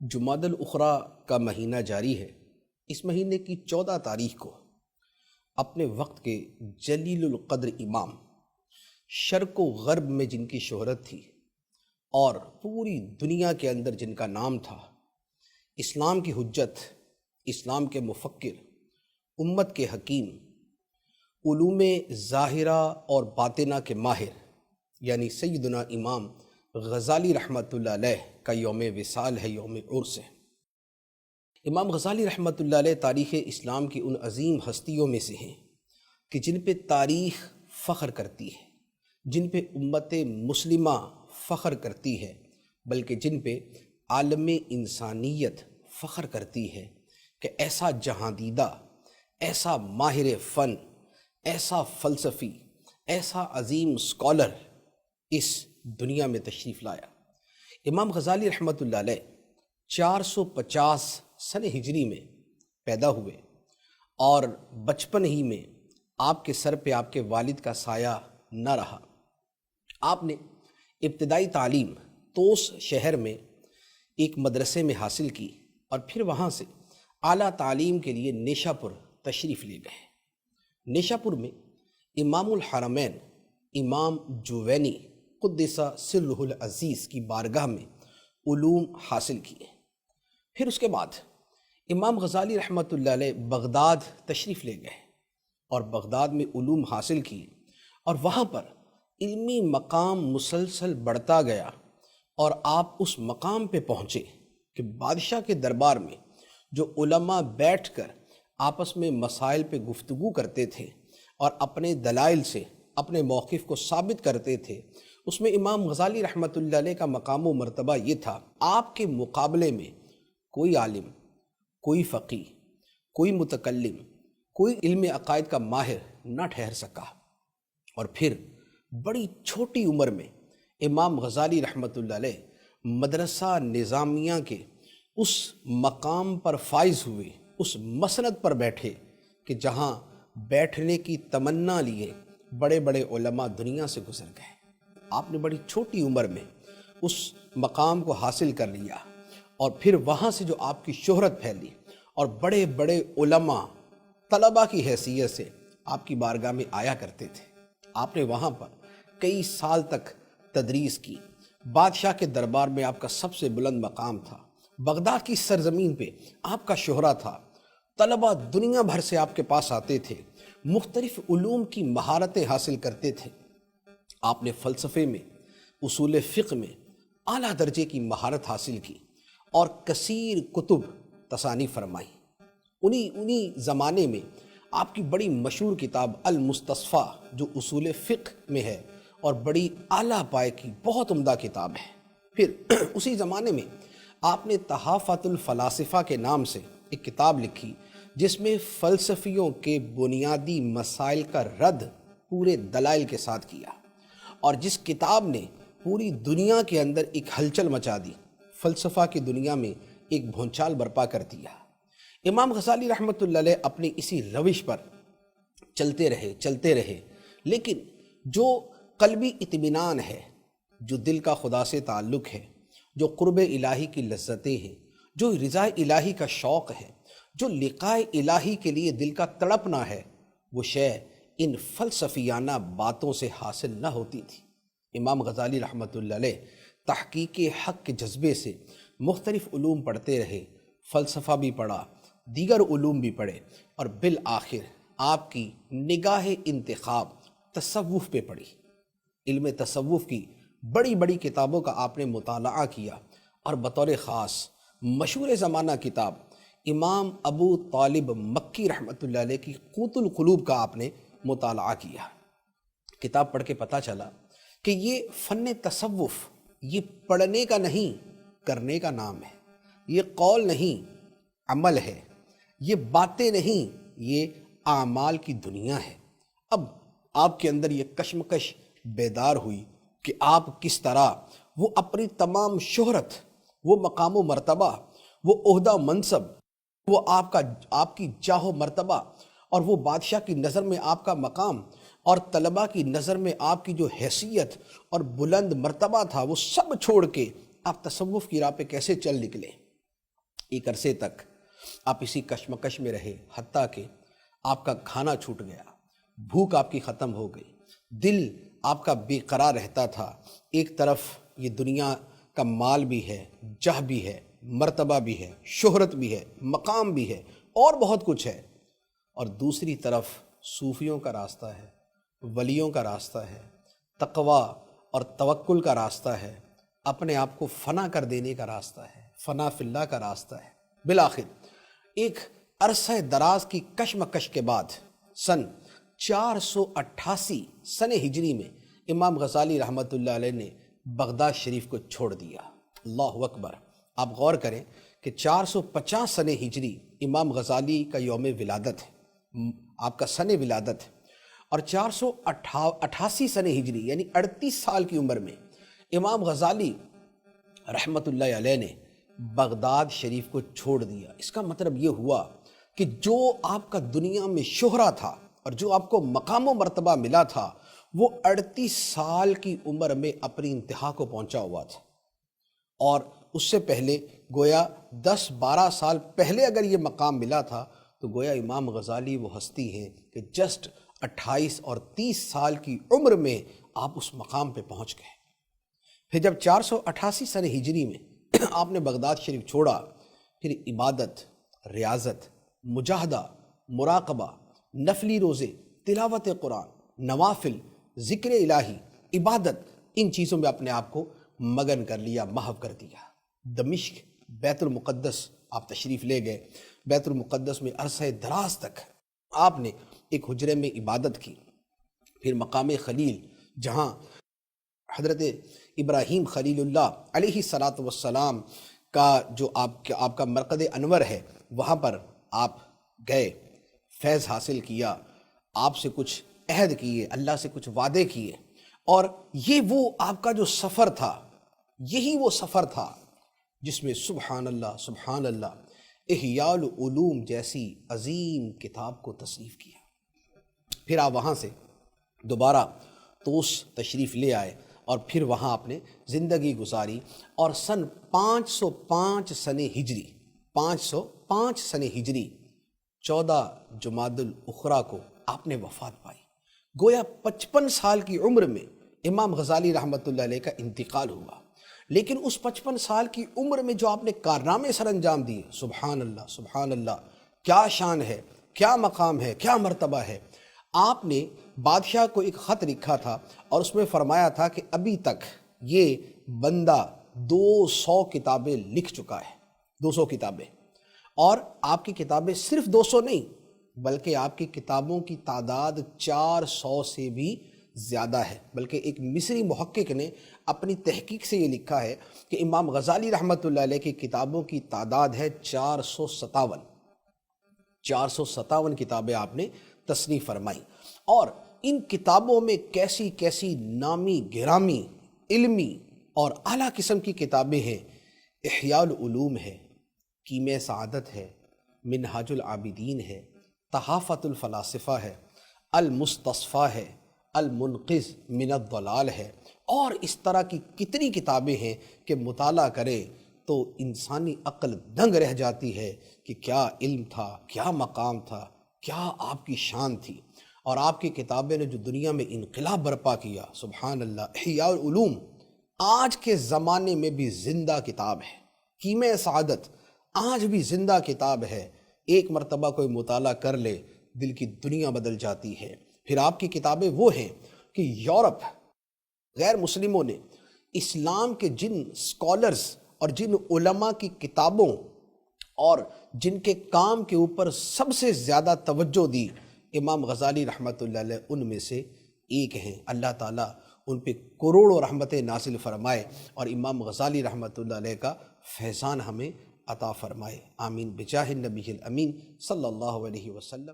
جمادی الاخری کا مہینہ جاری ہے۔ اس مہینے کی 14 تاریخ کو اپنے وقت کے جلیل القدر امام، شرق و غرب میں جن کی شہرت تھی اور پوری دنیا کے اندر جن کا نام تھا، اسلام کی حجت، اسلام کے مفکر، امت کے حکیم، علوم ظاہرہ اور باطنہ کے ماہر، یعنی سیدنا امام غزالی رحمۃ اللہ علیہ کا یوم وصال ہے، یوم عرس ہے۔ امام غزالی رحمۃ اللہ علیہ تاریخ اسلام کی ان عظیم ہستیوں میں سے ہیں کہ جن پہ تاریخ فخر کرتی ہے، جن پہ امت مسلمہ فخر کرتی ہے، بلکہ جن پہ عالم انسانیت فخر کرتی ہے کہ ایسا جہاں دیدہ، ایسا ماہر فن، ایسا فلسفی، ایسا عظیم اسکالر اس دنیا میں تشریف لایا۔ امام غزالی رحمۃ اللہ علیہ 450 سن ہجری میں پیدا ہوئے اور بچپن ہی میں آپ کے سر پہ آپ کے والد کا سایہ نہ رہا۔ آپ نے ابتدائی تعلیم توس شہر میں ایک مدرسے میں حاصل کی اور پھر وہاں سے اعلیٰ تعلیم کے لیے نیشا پور تشریف لے گئے۔ نیشا پور میں امام الحرمین امام جوینی قدس سرہ العزیز کی بارگاہ میں علوم حاصل کیے۔ پھر اس کے بعد امام غزالی رحمۃ اللہ علیہ بغداد تشریف لے گئے اور بغداد میں علوم حاصل کیے، اور وہاں پر علمی مقام مسلسل بڑھتا گیا اور آپ اس مقام پہ پہنچے کہ بادشاہ کے دربار میں جو علماء بیٹھ کر آپس میں مسائل پہ گفتگو کرتے تھے اور اپنے دلائل سے اپنے موقف کو ثابت کرتے تھے، اس میں امام غزالی رحمۃ اللہ علیہ کا مقام و مرتبہ یہ تھا، آپ کے مقابلے میں کوئی عالم، کوئی فقی، کوئی متکلم، کوئی علم عقائد کا ماہر نہ ٹھہر سکا۔ اور پھر بڑی چھوٹی عمر میں امام غزالی رحمۃ اللہ علیہ مدرسہ نظامیہ کے اس مقام پر فائز ہوئے، اس مسند پر بیٹھے کہ جہاں بیٹھنے کی تمنا لیے بڑے بڑے علماء دنیا سے گزر گئے۔ آپ نے بڑی چھوٹی عمر میں اس مقام کو حاصل کر لیا، اور پھر وہاں سے جو آپ کی شہرت پھیلی اور بڑے بڑے علماء طلباء کی حیثیت سے آپ کی بارگاہ میں آیا کرتے تھے۔ آپ نے وہاں پر کئی سال تک تدریس کی، بادشاہ کے دربار میں آپ کا سب سے بلند مقام تھا، بغداد کی سرزمین پہ آپ کا شہرہ تھا، طلباء دنیا بھر سے آپ کے پاس آتے تھے، مختلف علوم کی مہارتیں حاصل کرتے تھے۔ آپ نے فلسفے میں، اصول فقہ میں اعلیٰ درجے کی مہارت حاصل کی اور کثیر کتب تصانیف فرمائی۔ انہی زمانے میں آپ کی بڑی مشہور کتاب المستصفیٰ جو اصول فقہ میں ہے اور بڑی اعلیٰ پائے کی بہت عمدہ کتاب ہے۔ پھر اسی زمانے میں آپ نے تحافۃ الفلاسفہ کے نام سے ایک کتاب لکھی جس میں فلسفیوں کے بنیادی مسائل کا رد پورے دلائل کے ساتھ کیا، اور جس کتاب نے پوری دنیا کے اندر ایک ہلچل مچا دی، فلسفہ کی دنیا میں ایک بھونچال برپا کر دیا۔ امام غزالی رحمۃ اللہ علیہ اپنی اسی روش پر چلتے رہے، لیکن جو قلبی اطمینان ہے، جو دل کا خدا سے تعلق ہے، جو قرب الہی کی لذتیں ہیں، جو رضا الہی کا شوق ہے، جو لقاء الہی کے لیے دل کا تڑپنا ہے، وہ شے ان فلسفیانہ باتوں سے حاصل نہ ہوتی تھی۔ امام غزالی رحمۃ اللہ علیہ تحقیق حق کے جذبے سے مختلف علوم پڑھتے رہے، فلسفہ بھی پڑھا، دیگر علوم بھی پڑھے، اور بالآخر آپ کی نگاہ انتخاب تصوف پہ پڑی۔ علم تصوف کی بڑی بڑی کتابوں کا آپ نے مطالعہ کیا، اور بطور خاص مشہور زمانہ کتاب امام ابو طالب مکی رحمۃ اللہ علیہ کی قوت القلوب کا آپ نے مطالعہ کیا۔ کتاب پڑھ کے پتہ چلا کہ یہ فن تصوف یہ پڑھنے کا نہیں، کرنے کا نام ہے، یہ قول نہیں، عمل ہے، یہ باتیں نہیں، یہ اعمال کی دنیا ہے۔ اب آپ کے اندر یہ کشمکش بیدار ہوئی کہ آپ کس طرح وہ اپنی تمام شہرت، وہ مقام و مرتبہ، وہ عہدہ منصب، وہ آپ کی جاہ و مرتبہ، اور وہ بادشاہ کی نظر میں آپ کا مقام، اور طلباء کی نظر میں آپ کی جو حیثیت اور بلند مرتبہ تھا، وہ سب چھوڑ کے آپ تصوف کی راہ پہ کیسے چل نکلے۔ ایک عرصے تک آپ اسی کشمکش میں رہے، حتیٰ کہ آپ کا کھانا چھوٹ گیا، بھوک آپ کی ختم ہو گئی، دل آپ کا بے قرار رہتا تھا۔ ایک طرف یہ دنیا کا مال بھی ہے، جہ بھی ہے، مرتبہ بھی ہے، شہرت بھی ہے، مقام بھی ہے، اور بہت کچھ ہے، اور دوسری طرف صوفیوں کا راستہ ہے، ولیوں کا راستہ ہے، تقوی اور توکل کا راستہ ہے، اپنے آپ کو فنا کر دینے کا راستہ ہے، فنا فی اللہ کا راستہ ہے۔ بالآخر ایک عرصہ دراز کی کشمکش کے بعد سن 488 سن ہجری میں امام غزالی رحمۃ اللہ علیہ نے بغداد شریف کو چھوڑ دیا۔ اللہ اکبر! آپ غور کریں کہ 450 سن ہجری امام غزالی کا یوم ولادت ہے، آپ کا سن ولادت ہے، اور 488 سن ہجری یعنی 38 سال کی عمر میں امام غزالی رحمۃ اللہ علیہ نے بغداد شریف کو چھوڑ دیا۔ اس کا مطلب یہ ہوا کہ جو آپ کا دنیا میں شہرہ تھا اور جو آپ کو مقام و مرتبہ ملا تھا، وہ 38 سال کی عمر میں اپنی انتہا کو پہنچا ہوا تھا، اور اس سے پہلے گویا 10-12 سال پہلے اگر یہ مقام ملا تھا تو گویا امام غزالی وہ ہستی ہیں کہ جسٹ 28 اور 30 سال کی عمر میں آپ اس مقام پہ پہنچ گئے۔ پھر جب 488 سن ہجری میں آپ نے بغداد شریف چھوڑا، پھر عبادت، ریاضت، مجاہدہ، مراقبہ، نفلی روزے، تلاوت قرآن، نوافل، ذکر الہی، عبادت، ان چیزوں میں اپنے آپ کو مگن کر لیا، محو کر دیا۔ دمشق، بیت المقدس آپ تشریف لے گئے۔ بیت المقدس میں عرصہ دراز تک آپ نے ایک حجرے میں عبادت کی۔ پھر مقام خلیل، جہاں حضرت ابراہیم خلیل اللہ علیہ السلام کا جو آپ کا مرقد انور ہے، وہاں پر آپ گئے، فیض حاصل کیا، آپ سے کچھ عہد کیے، اللہ سے کچھ وعدے کیے، اور یہ وہ آپ کا جو سفر تھا، یہی وہ سفر تھا جس میں سبحان اللہ احیاء العلوم جیسی عظیم کتاب کو تصنیف کیا۔ پھر آپ وہاں سے دوبارہ طوس تشریف لے آئے، اور پھر وہاں آپ نے زندگی گزاری، اور سن 505 سن ہجری 505 سن ہجری 14 جمادی الاخری کو آپ نے وفات پائی۔ گویا 55 سال کی عمر میں امام غزالی رحمۃ اللہ علیہ کا انتقال ہوا، لیکن اس 55 سال کی عمر میں جو آپ نے کارنامے سر انجام دیے، سبحان اللہ، کیا شان ہے، کیا مقام ہے، کیا مرتبہ ہے۔ آپ نے بادشاہ کو ایک خط لکھا تھا، اور اس میں فرمایا تھا کہ ابھی تک یہ بندہ 200 کتابیں لکھ چکا ہے، 200 کتابیں، اور آپ کی کتابیں صرف 200 نہیں، بلکہ آپ کی کتابوں کی تعداد 400 سے بھی زیادہ ہے۔ بلکہ ایک مصری محقق نے اپنی تحقیق سے یہ لکھا ہے کہ امام غزالی رحمۃ اللہ علیہ کی کتابوں کی تعداد ہے 457 کتابیں آپ نے تصنیف فرمائی، اور ان کتابوں میں کیسی کیسی نامی گرامی علمی اور اعلیٰ قسم کی کتابیں ہیں۔ احیاء العلوم ہے، کیمیا سعادت ہے، منہاج العابدین ہے، تحافۃ الفلاسفہ ہے، المستصفیٰ ہے، المنقذ من الضلال ہے، اور اس طرح کی کتنی کتابیں ہیں کہ مطالعہ کرے تو انسانی عقل دنگ رہ جاتی ہے کہ کیا علم تھا، کیا مقام تھا، کیا آپ کی شان تھی۔ اور آپ کی کتابیں نے جو دنیا میں انقلاب برپا کیا، سبحان اللہ۔ احیاء العلوم آج کے زمانے میں بھی زندہ کتاب ہے، کیمیا سعادت آج بھی زندہ کتاب ہے، ایک مرتبہ کوئی مطالعہ کر لے دل کی دنیا بدل جاتی ہے۔ پھر آپ کی کتابیں وہ ہیں کہ یورپ غیر مسلموں نے اسلام کے جن سکولرز اور جن علماء کی کتابوں اور جن کے کام کے اوپر سب سے زیادہ توجہ دی، امام غزالی رحمۃ اللہ علیہ ان میں سے ایک ہیں۔ اللہ تعالیٰ ان پہ کروڑوں رحمتیں نازل فرمائے، اور امام غزالی رحمۃ اللہ علیہ کا فیضان ہمیں عطا فرمائے، آمین بجاہ النبی الامین صلی اللہ علیہ وسلم۔